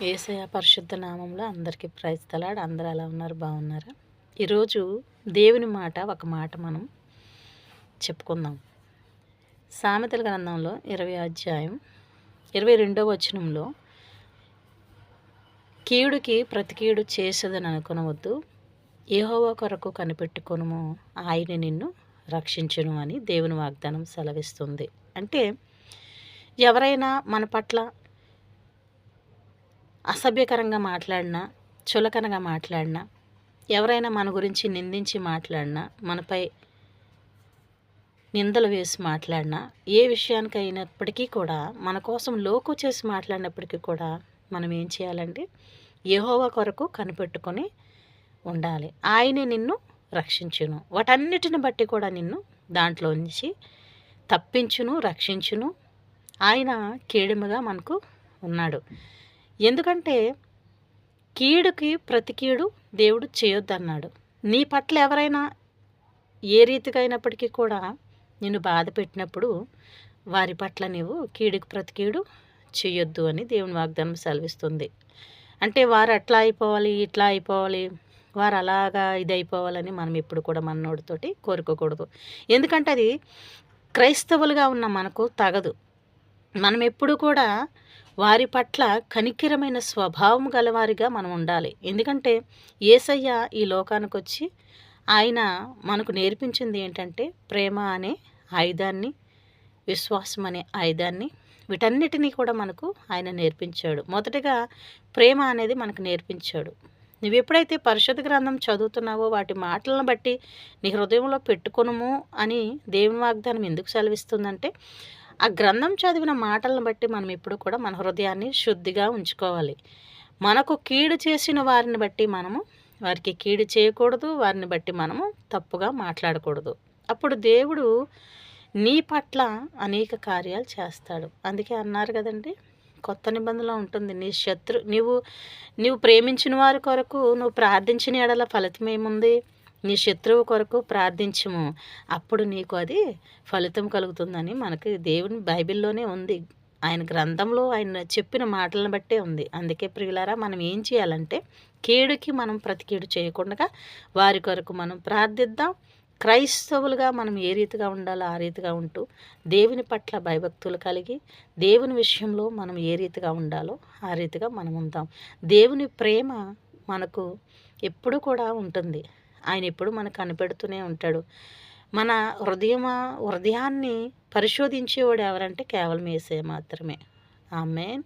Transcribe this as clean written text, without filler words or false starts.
యేసయ్య పరిశుద్ధ నామంలో అందరికీ ప్రైజ్ తలాడ్. అందరూ ఎలా ఉన్నారు? బాగున్నారా? ఈరోజు దేవుని మాట ఒక మాట మనం చెప్పుకుందాం. సామెతల గ్రంథంలో 20వ అధ్యాయం 22వ వచనంలో, కీడుకి ప్రతి కీడు చేసేదని అనుకొనవద్దు, యెహోవా కొరకు కనిపెట్టుకొనుము, ఆయన నిన్ను రక్షించును అని దేవుని వాగ్దానం సెలవిస్తుంది. అంటే ఎవరైనా మన పట్ల అసభ్యకరంగా మాట్లాడినా, చులకనగా మాట్లాడినా, ఎవరైనా మన గురించి నిందించి మాట్లాడినా, మనపై నిందలు వేసి మాట్లాడినా, ఏ విషయానికైనప్పటికీ కూడా, మన కోసం లోకు చేసి మాట్లాడినప్పటికీ కూడా మనం ఏం చేయాలంటే యెహోవా కొరకు కనిపెట్టుకొని ఉండాలి. ఆయనే నిన్ను రక్షించును. వాటన్నిటిని బట్టి కూడా నిన్ను దాంట్లో నుంచి తప్పించును, రక్షించును. ఆయన కీడుముగా మనకు ఉన్నాడు. ఎందుకంటే కీడుకి ప్రతి కీడు దేవుడు చేయొద్దన్నాడు. నీ పట్ల ఎవరైనా ఏ రీతిగా అయినప్పటికీ కూడా నిన్ను బాధ పెట్టినప్పుడు వారి పట్ల నీవు కీడుకి ప్రతి కీడు చేయొద్దు అని దేవుని వాగ్దానం సెలవిస్తుంది. అంటే వారు అట్లా అయిపోవాలి, ఇట్లా అయిపోవాలి, వారు అలాగా ఇది అయిపోవాలని మనం ఎప్పుడు కూడా మనోడితోటి కోరుకోకూడదు. ఎందుకంటే అది క్రైస్తవులుగా ఉన్న మనకు తగదు. మనం ఎప్పుడు కూడా వారి పట్ల కనికరమైన స్వభావం గలవారిగా మనం ఉండాలి. ఎందుకంటే యేసయ్య ఈ లోకానికి వచ్చి ఆయన మనకు నేర్పించింది ఏంటంటే ప్రేమ అనే ఆయుధాన్ని, విశ్వాసం అనే ఆయుధాన్ని, వీటన్నిటినీ కూడా మనకు ఆయన నేర్పించాడు. మొదటగా ప్రేమ అనేది మనకు నేర్పించాడు. నువ్వు ఎప్పుడైతే పరిశుద్ధ గ్రంథం చదువుతున్నావో వాటి మాటలను బట్టి నీ హృదయంలో పెట్టుకొనుము అని దేవుని వాగ్దానం ఎందుకు సెలవిస్తుందంటే, ఆ గ్రంథం చదివిన మాటలను బట్టి మనం ఎప్పుడు కూడా మన హృదయాన్ని శుద్ధిగా ఉంచుకోవాలి. మనకు కీడు చేసిన వారిని బట్టి మనము వారికి కీడు చేయకూడదు. వారిని బట్టి మనము తప్పుగా మాట్లాడకూడదు. అప్పుడు దేవుడు నీ పట్ల అనేక కార్యాలు చేస్తాడు. అందుకే అన్నారు కదండి, కొత్త నిబంధనలో ఉంటుంది, నీ నీవు ప్రేమించిన వారి కొరకు నువ్వు ప్రార్థించిన ఎడల ఫలితం ఏముంది? నీ శత్రువు కొరకు ప్రార్థించము, అప్పుడు నీకు అది ఫలితం కలుగుతుందని మనకి దేవుని బైబిల్లోనే ఉంది. ఆయన గ్రంథంలో ఆయన చెప్పిన మాటలను బట్టే ఉంది. అందుకే ప్రియులారా, మనం ఏం చేయాలంటే కీడుకి మనం ప్రతి కీడు చేయకుండా వారి కొరకు మనం ప్రార్థిద్దాం. క్రైస్తవులుగా మనం ఏ రీతిగా ఉండాలో ఆ రీతిగా ఉంటూ, దేవుని పట్ల భయభక్తులు కలిగి, దేవుని విషయంలో మనం ఏ రీతిగా ఉండాలో ఆ రీతిగా మనం ఉందాం. దేవుని ప్రేమ మనకు ఎప్పుడు కూడా ఉంటుంది. ఆయన ఎప్పుడు మనకు కనిపెడుతూనే ఉంటాడు. మన హృదయాన్ని పరిశోధించేవాడు ఎవరంటే కేవలం యేసయ్య మాత్రమే. ఆమేన్.